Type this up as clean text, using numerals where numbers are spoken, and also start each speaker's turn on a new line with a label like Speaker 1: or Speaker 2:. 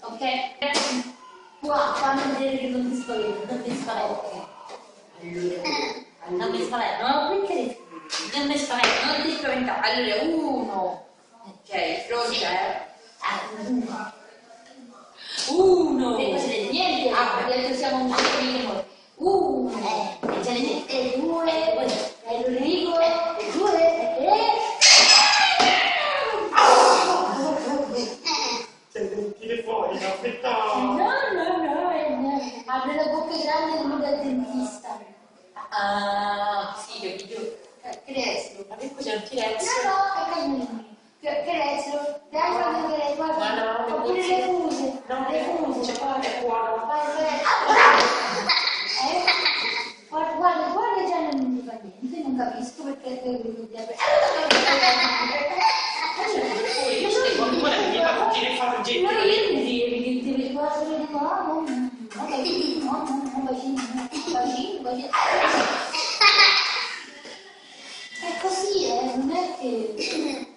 Speaker 1: Ok? Qua, fammi vedere che non ti spavento, non ti spavento. Allora, non mi spavento, no, perché non mi spavento, non ti spaventare. Allora, uno. Ok, pronta? Uno. E così vedi niente, perché siamo un po' uno, e già ne e due, e Rodrigo, e due, e tre.
Speaker 2: Devi tirare fuori, aspetta.
Speaker 1: No, apre la bocca grande come da dentista.
Speaker 2: Ah, sì, io.
Speaker 1: Crezio.
Speaker 2: Ma che cos'è un tirezzo?
Speaker 1: No, è cagnolino. Crezio, dai quando vedrai, guarda, oppure le fuse.
Speaker 2: No,
Speaker 1: Le fuse.
Speaker 2: c'è qua, è qua.
Speaker 1: Guarda, già non mi fa niente, non capisco perché
Speaker 2: Io sto qualcuno che mi fa fuggire fare gente.
Speaker 1: no, io mi evidentemente guarda, dico, un bacino. È così, non è che